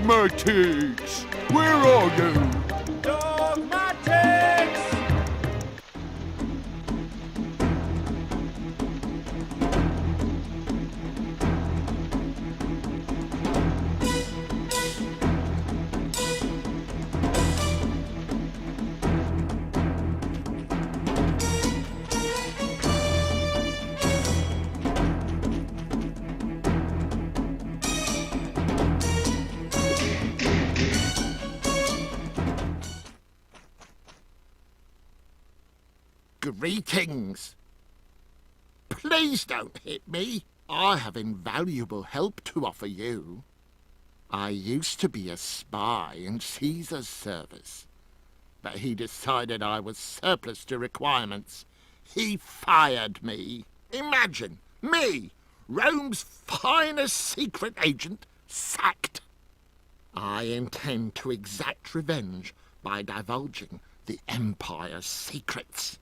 Dogmatics! Where are you? Dogmatics! Greetings. Please don't hit me. I have invaluable help to offer you. I used to be a spy in Caesar's service, but he decided I was surplus to requirements. He fired me. Imagine, me, Rome's finest secret agent, sacked. I intend to exact revenge by divulging the Empire's secrets.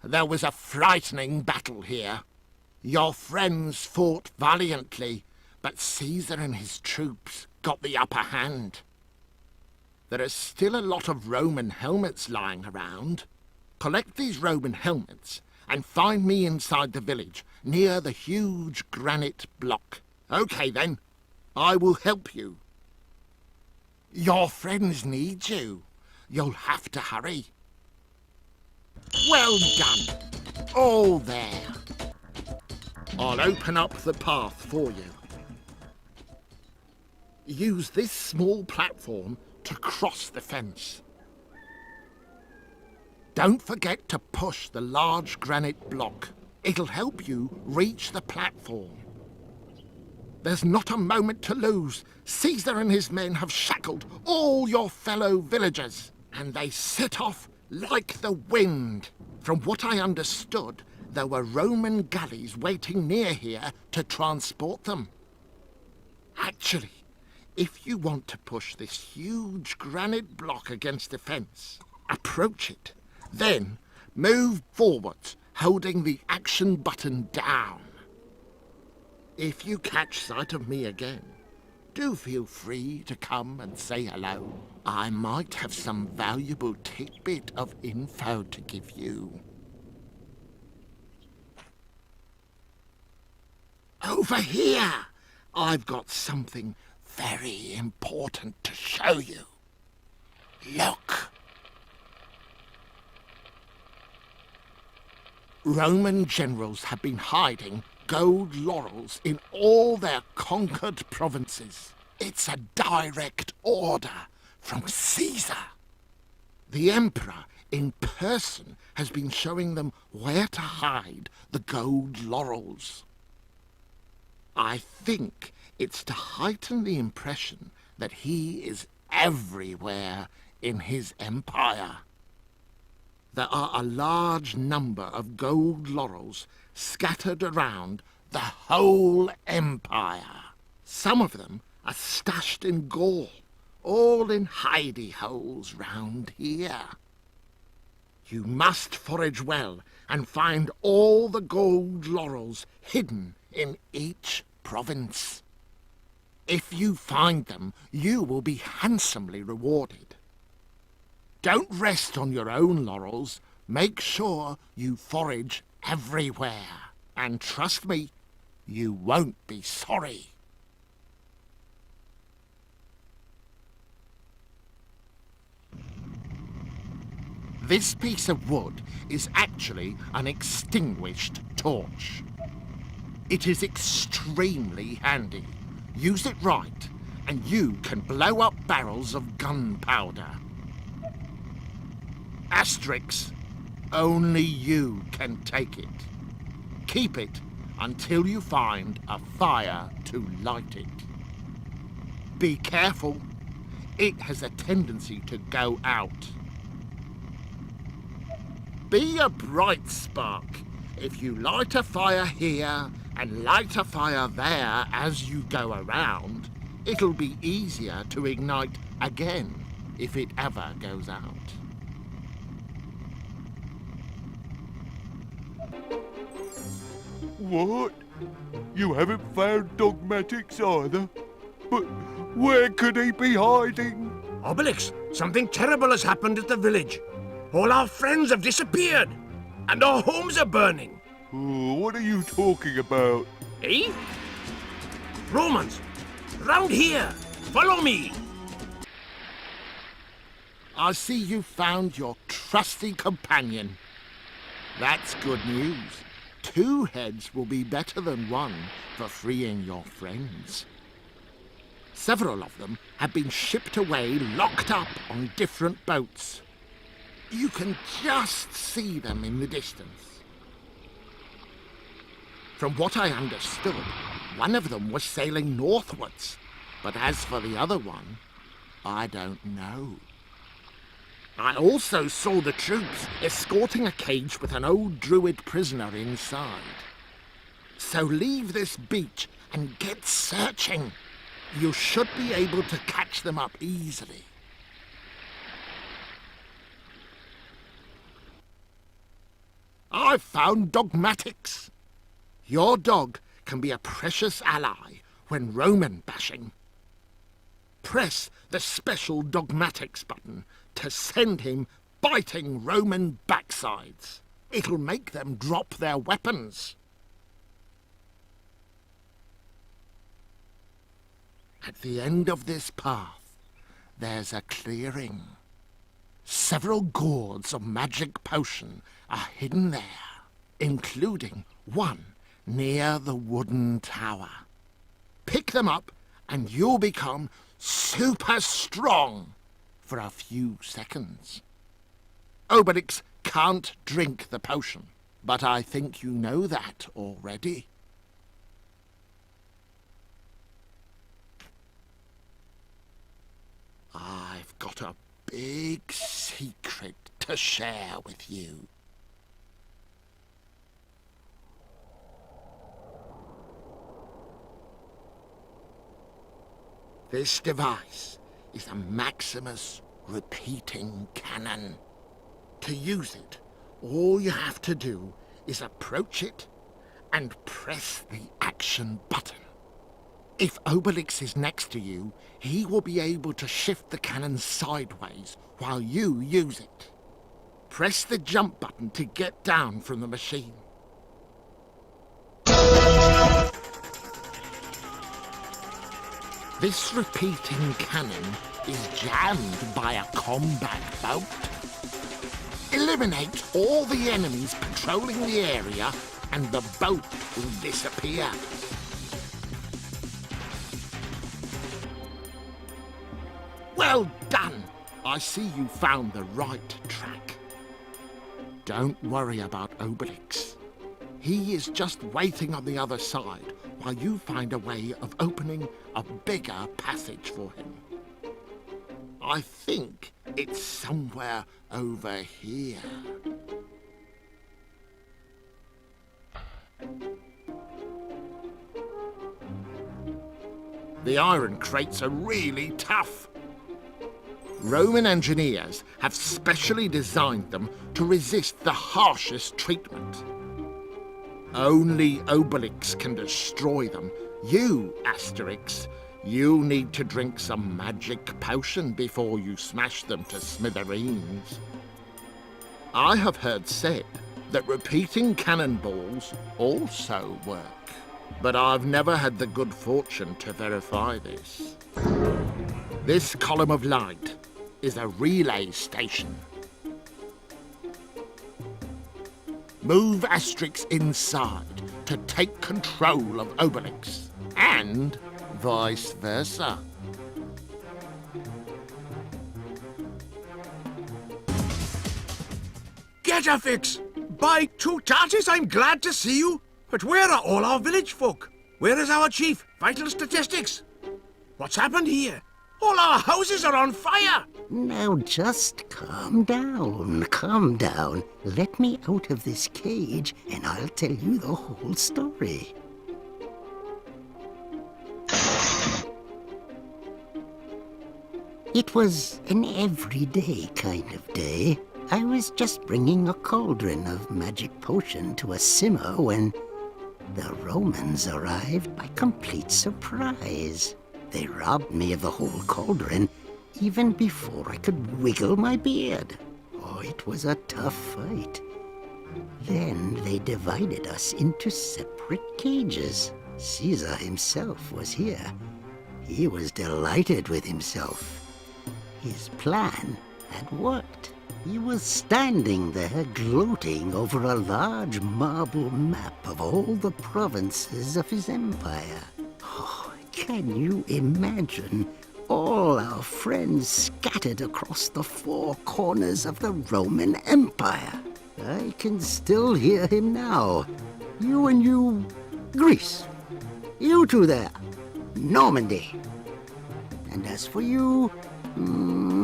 There was a frightening battle here. Your friends fought valiantly, but Caesar and his troops got the upper hand. There are still a lot of Roman helmets lying around. Collect these Roman helmets and find me inside the village, near the huge granite block. Okay then, I will help you. Your friends need you. You'll have to hurry. Well done. All there. I'll open up the path for you. Use this small platform to cross the fence. Don't forget to push the large granite block. It'll help you reach the platform. There's not a moment to lose. Caesar and his men have shackled all your fellow villagers, and they set off like the wind. From what I understood, there were Roman galleys waiting near here to transport them. Actually, if you want to push this huge granite block against the fence, approach it. Then move forwards, holding the action button down. If you catch sight of me again, do feel free to come and say hello. I might have some valuable tidbit of info to give you. Over here! I've got something very important to show you. Look! Roman generals have been hiding gold laurels in all their conquered provinces. It's a direct order from Caesar. The emperor in person has been showing them where to hide the gold laurels. I think it's to heighten the impression that he is everywhere in his empire. There are a large number of gold laurels scattered around the whole empire. Some of them are stashed in Gaul, all in hidey holes round here. You must forage well and find all the gold laurels hidden in each province. If you find them, you will be handsomely rewarded. Don't rest on your own laurels. Make sure you forage everywhere. And trust me, you won't be sorry. This piece of wood is actually an extinguished torch. It is extremely handy. Use it right, and you can blow up barrels of gunpowder. Asterix, only you can take it. Keep it until you find a fire to light it. Be careful. It has a tendency to go out. Be a bright spark. If you light a fire here and light a fire there as you go around, it'll be easier to ignite again if it ever goes out. What? You haven't found dogmatics either? But Where could he be hiding? Obelix, something terrible has happened at the village. All our friends have disappeared, and our homes are burning. Oh, what are you talking about? Eh? Romans, round here. Follow me. I see you found your trusty companion. That's good news. 2 heads will be better than 1 for freeing your friends. Several of them have been shipped away, locked up on different boats. You can just see them in the distance. From what I understood, one of them was sailing northwards, but as for the other one, I don't know. I also saw the troops escorting a cage with an old druid prisoner inside. So leave this beach and get searching. You should be able to catch them up easily. I've found Dogmatics. Your dog can be a precious ally when Roman bashing. Press the special Dogmatics button to send him biting Roman backsides. It'll make them drop their weapons. At the end of this path, there's a clearing. Several gourds of magic potion are hidden there, including one near the wooden tower. Pick them up and you'll become super strong for a few seconds. Obelix can't drink the potion, but I think you know that already. I've got a big secret to share with you. This device is a Maximus repeating cannon. To use it, all you have to do is approach it and press the action button. If Obelix is next to you, he will be able to shift the cannon sideways while you use it. Press the jump button to get down from the machine. This repeating cannon is jammed by a combat boat. Eliminate all the enemies patrolling the area and the boat will disappear. Well done! I see you found the right track. Don't worry about Obelix. He is just waiting on the other side while you find a way of opening a bigger passage for him. I think it's somewhere over here. The iron crates are really tough. Roman engineers have specially designed them to resist the harshest treatment. Only Obelix can destroy them. You, Asterix, you need to drink some magic potion before you smash them to smithereens. I have heard said that repeating cannonballs also work, but I've never had the good fortune to verify this. This column of light is a relay station. Move Asterix inside to take control of Obelix, and vice versa. Get a fix! By two tarties, I'm glad to see you. But where are all our village folk? Where is our chief? Vital statistics? What's happened here? All our houses are on fire! Now just calm down, calm down. Let me out of this cage and I'll tell you the whole story. It was an everyday kind of day. I was just bringing a cauldron of magic potion to a simmer when the Romans arrived by complete surprise. They robbed me of the whole cauldron even before I could wiggle my beard. Oh, it was a tough fight. Then they divided us into separate cages. Caesar himself was here. He was delighted with himself. His plan had worked. He was standing there gloating over a large marble map of all the provinces of his empire. Oh, can you imagine all our friends scattered across the four corners of the Roman Empire? I can still hear him now. You and you, Greece. You two there, Normandy. And as for you,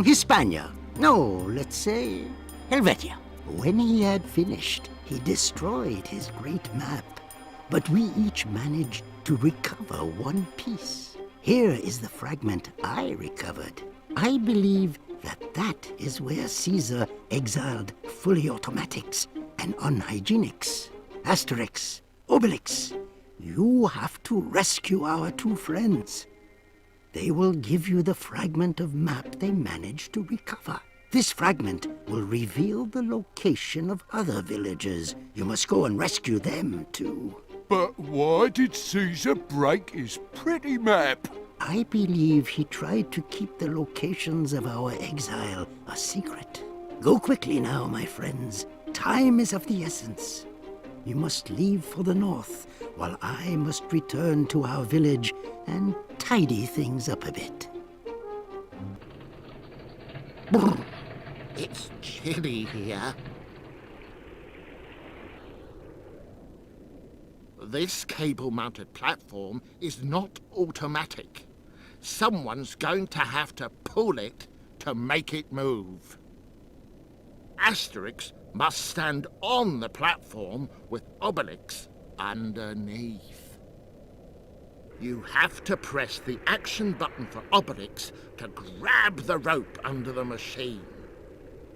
Hispania. No, let's say Helvetia. When he had finished, he destroyed his great map. But we each managed to recover one piece. Here is the fragment I recovered. I believe that is where Caesar exiled fully automatics and unhygienics. Asterix Obelix, you have to rescue our two friends. They will give you the fragment of map they managed to recover. This fragment will reveal the location of other villagers. You must go and rescue them, too. But why did Caesar break his pretty map? I believe he tried to keep the locations of our exile a secret. Go quickly now, my friends. Time is of the essence. You must leave for the north, while I must return to our village and tidy things up a bit. Brr. It's chilly here. This cable-mounted platform is not automatic. Someone's going to have to pull it to make it move. Asterix must stand on the platform with Obelix underneath. You have to press the action button for Obelix to grab the rope under the machine.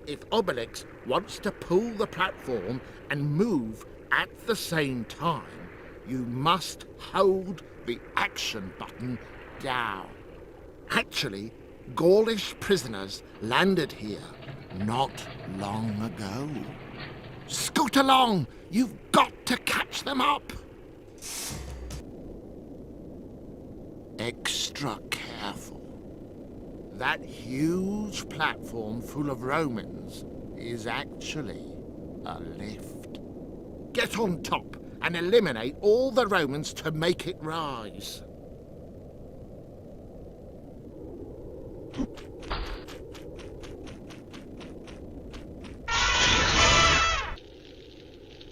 If Obelix wants to pull the platform and move at the same time, you must hold the action button down. Actually, Gaulish prisoners landed here not long ago. Scoot along! You've got to catch them up! Extra careful. That huge platform full of Romans is actually a lift. Get on top and eliminate all the Romans to make it rise.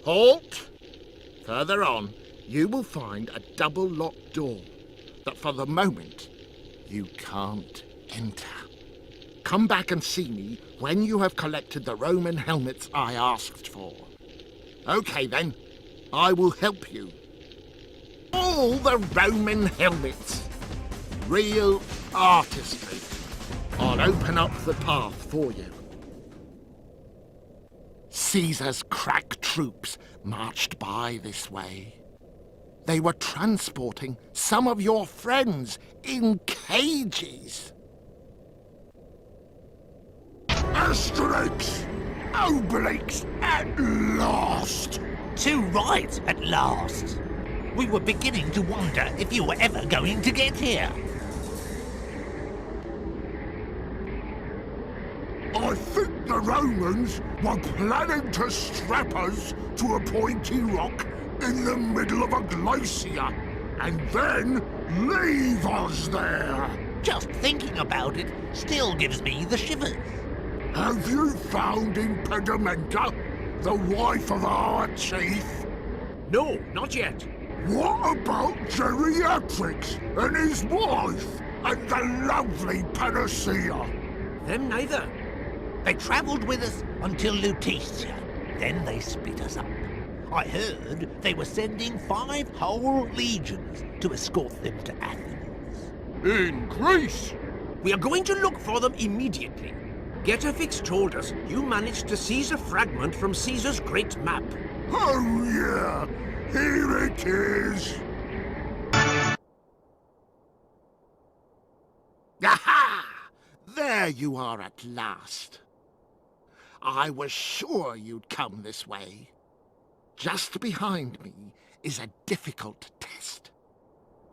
Halt! Further on, you will find a double-locked door that for the moment you can't enter. Come back and see me when you have collected the Roman helmets I asked for. Okay then, I will help you. All the Roman helmets. Real artistry. I'll open up the path for you. Caesar's crack troops marched by this way. They were transporting some of your friends in cages. Asterix Obelix at last! Too right, at last. We were beginning to wonder if you were ever going to get here. I think the Romans were planning to strap us to a pointy rock in the middle of a glacier, and then leave us there. Just thinking about it still gives me the shivers. Have you found Impedimenta, the wife of our chief? No, not yet. What about Geriatrix and his wife, and the lovely Panacea? Them neither. They travelled with us until Lutetia. Then they split us up. I heard they were sending 5 whole legions to escort them to Athens. In Greece? We are going to look for them immediately. Getafix told us you managed to seize a fragment from Caesar's great map. Oh yeah, here it is. there you are at last. I was sure you'd come this way. Just behind me is a difficult test.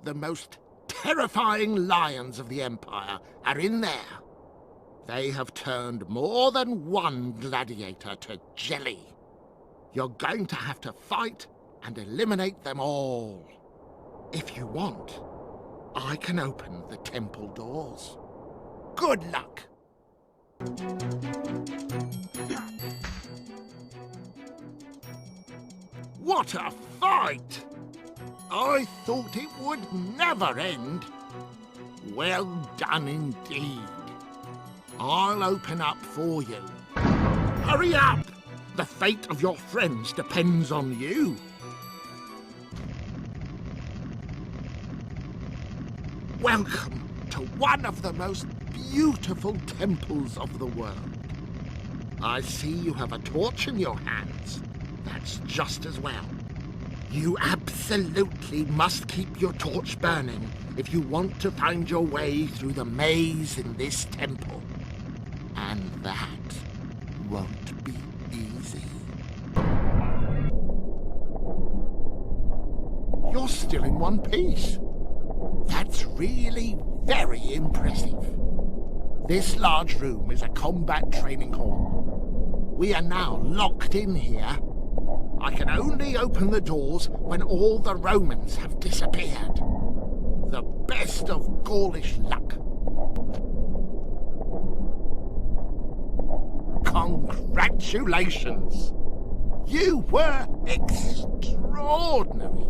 The most terrifying lions of the Empire are in there. They have turned more than one gladiator to jelly. You're going to have to fight and eliminate them all. If you want, I can open the temple doors. Good luck! What a fight! I thought it would never end. Well done indeed. I'll open up for you. Hurry up! The fate of your friends depends on you. Welcome to one of the most beautiful temples of the world. I see you have a torch in your hands. That's just as well. You absolutely must keep your torch burning if you want to find your way through the maze in this temple. And that won't be easy. You're still in one piece. That's really very impressive. This large room is a combat training hall. We are now locked in here. I can only open the doors when all the Romans have disappeared. The best of Gaulish luck. Congratulations! You were extraordinary.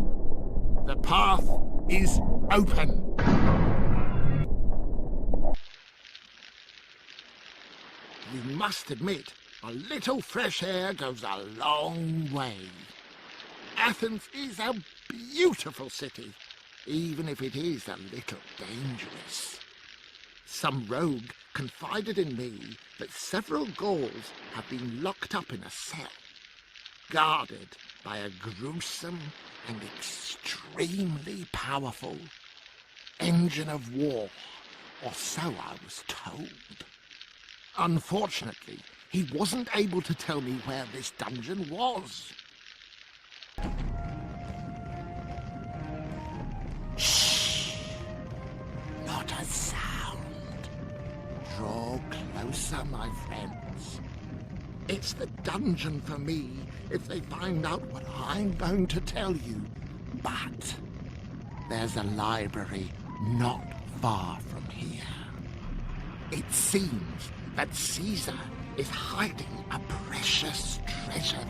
The path is open. You must admit, a little fresh air goes a long way. Athens is a beautiful city, even if it is a little dangerous. Some rogue confided in me that several Gauls have been locked up in a cell, guarded by a gruesome and extremely powerful engine of war, or so I was told. Unfortunately, he wasn't able to tell me where this dungeon was. Shh! Not a sound. Draw closer, my friends. It's the dungeon for me if they find out what I'm going to tell you. But there's a library not far from here. It seems that Caesar is hiding a precious treasure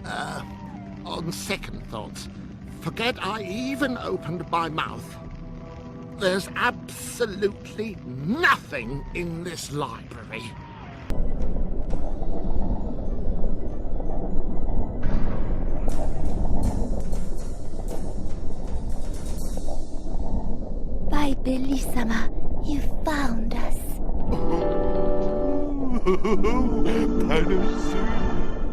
there. On second thoughts, forget I even opened my mouth. There's absolutely nothing in this library. By Bellissima, you found us.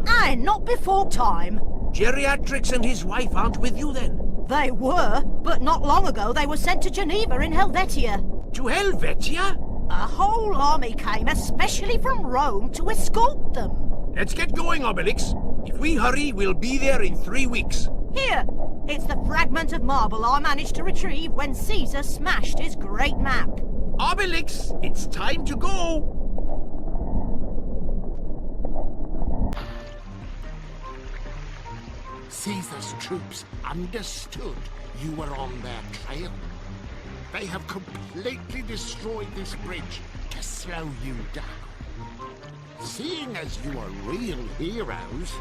Aye, not before time. Geriatrix and his wife aren't with you then? They were, but not long ago they were sent to Geneva in Helvetia. To Helvetia? A whole army came especially from Rome to escort them. Let's get going, Obelix. If we hurry, we'll be there in 3 weeks. Here, it's the fragment of marble I managed to retrieve when Caesar smashed his great map. Obelix, it's time to go. Caesar's troops understood you were on their trail. They have completely destroyed this bridge to slow you down. Seeing as you are real heroes,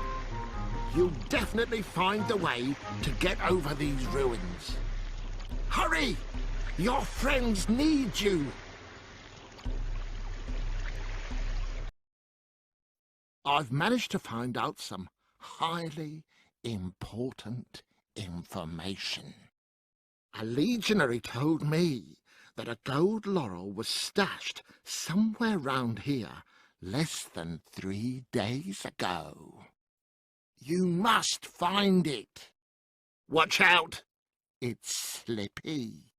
you'll definitely find the way to get over these ruins. Hurry! Your friends need you! I've managed to find out some highly important information. A legionary told me that a gold laurel was stashed somewhere round here less than 3 days ago. You must find it. Watch out, it's slippy.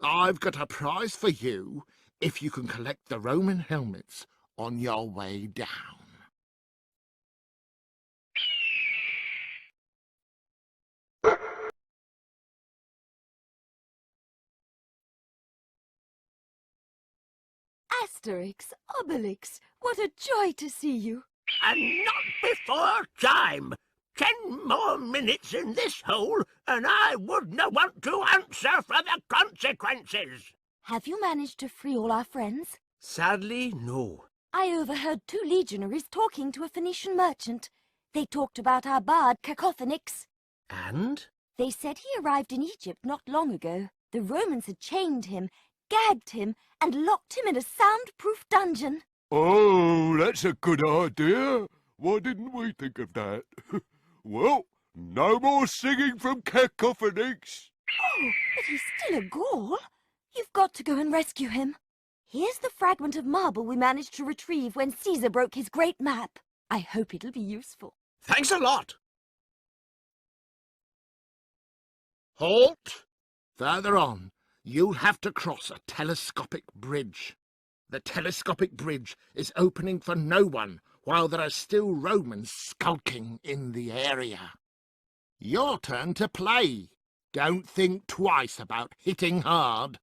I've got a prize for you if you can collect the Roman helmets on your way down. Asterix Obelix, what a joy to see you. And not before time. 10 more minutes in this hole, and I wouldn't want to answer for the consequences. Have you managed to free all our friends? Sadly, no. I overheard 2 legionaries talking to a Phoenician merchant. They talked about our bard, Cacophonix. And? They said he arrived in Egypt not long ago. The Romans had chained him, gagged him, and locked him in a soundproof dungeon. Oh, that's a good idea. Why didn't we think of that? Well, no more singing from Cacophonix. Oh, but he's still a Gaul. You've got to go and rescue him. Here's the fragment of marble we managed to retrieve when Caesar broke his great map. I hope it'll be useful. Thanks a lot. Halt! Further on, you'll have to cross a telescopic bridge. The telescopic bridge is opening for no one while there are still Romans skulking in the area. Your turn to play. Don't think twice about hitting hard.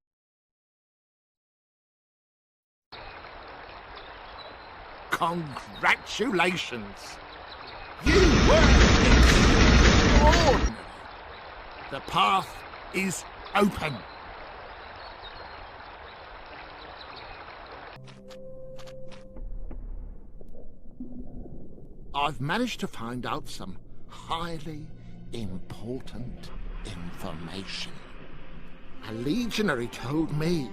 Congratulations! You were extraordinary! The path is open. I've managed to find out some highly important information. A legionary told me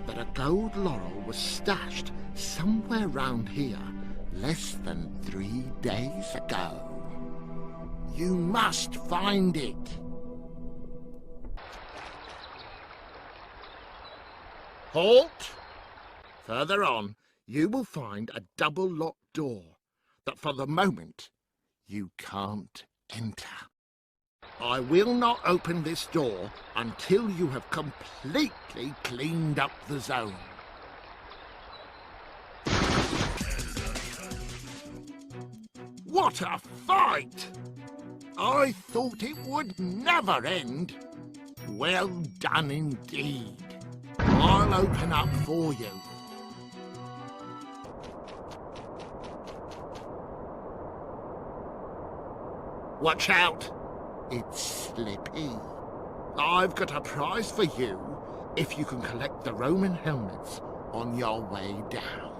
that a gold laurel was stashed somewhere round here less than 3 days ago. You must find it. Halt! Further on, you will find a double-locked door that for the moment you can't enter. I will not open this door until you have completely cleaned up the zone. What a fight! I thought it would never end. Well done indeed. I'll open up for you. Watch out! It's slippy. I've got a prize for you if you can collect the Roman helmets on your way down.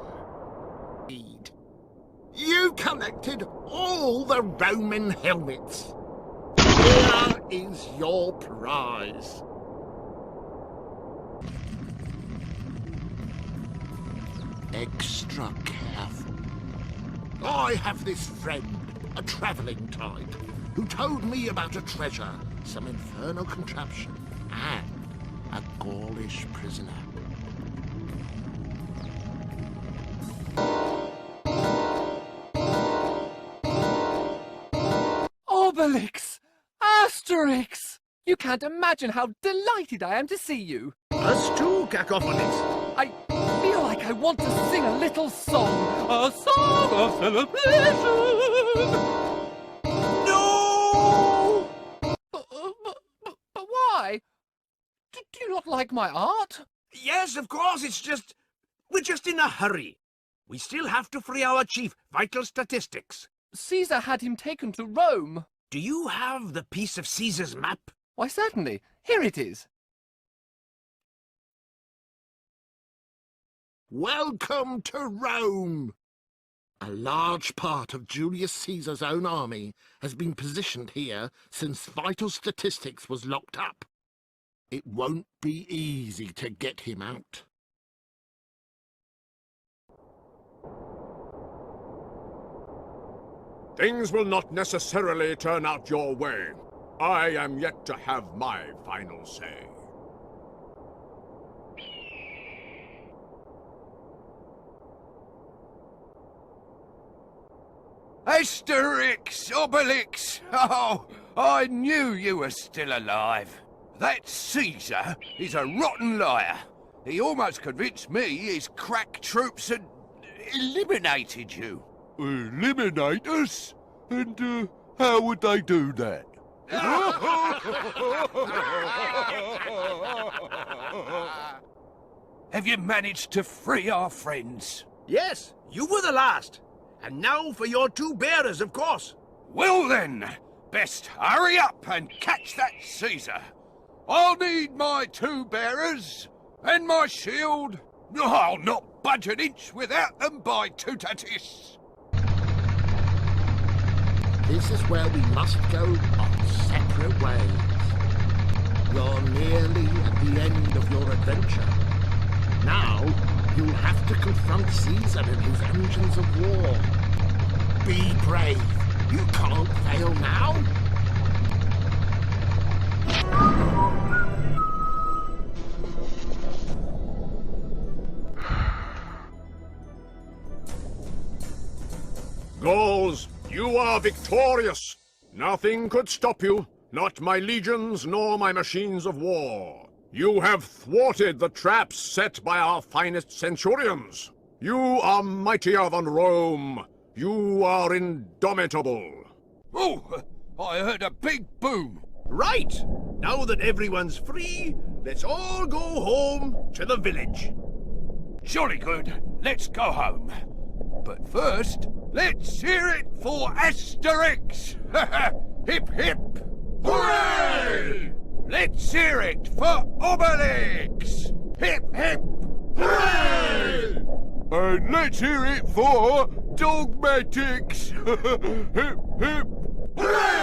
You collected all the Roman helmets. Here is your prize. Extra careful. I have this friend, a travelling type, who told me about a treasure, some infernal contraption, and a Gaulish prisoner. Obelix! Asterix! You can't imagine how delighted I am to see you. Us too, Cacophonix. I feel like I want to sing a little song. A song of celebration! No! But why? Do you not like my art? Yes, of course, we're just in a hurry. We still have to free our chief, Vital Statistics. Caesar had him taken to Rome. Do you have the piece of Caesar's map? Why, certainly. Here it is. Welcome to Rome! A large part of Julius Caesar's own army has been positioned here since Vital Statistics was locked up. It won't be easy to get him out. Things will not necessarily turn out your way. I am yet to have my final say. Asterix Obelix! Oh, I knew you were still alive. That Caesar is a rotten liar. He almost convinced me his crack troops had eliminated you. Eliminate us? And how would they do that? Have you managed to free our friends? Yes, you were the last. And now for your two bearers, of course. Well then, best hurry up and catch that Caesar. I'll need my two bearers and my shield. I'll not budge an inch without them, by Tutatis. This is where we must go our separate ways. You're nearly at the end of your adventure. Now, you'll have to confront Caesar and his engines of war. Be brave. You can't fail now. Gauls, you are victorious. Nothing could stop you, not my legions nor my machines of war. You have thwarted the traps set by our finest centurions. You are mightier than Rome. You are indomitable. Oh, I heard a big boom. Right! Now that everyone's free, let's all go home to the village. Jolly good, let's go home. But first, let's hear it for Asterix! Hip hip! Hooray! Let's hear it for Obelix! Hip hip! Hooray! And let's hear it for Dogmatics! Hip, hip! Hooray!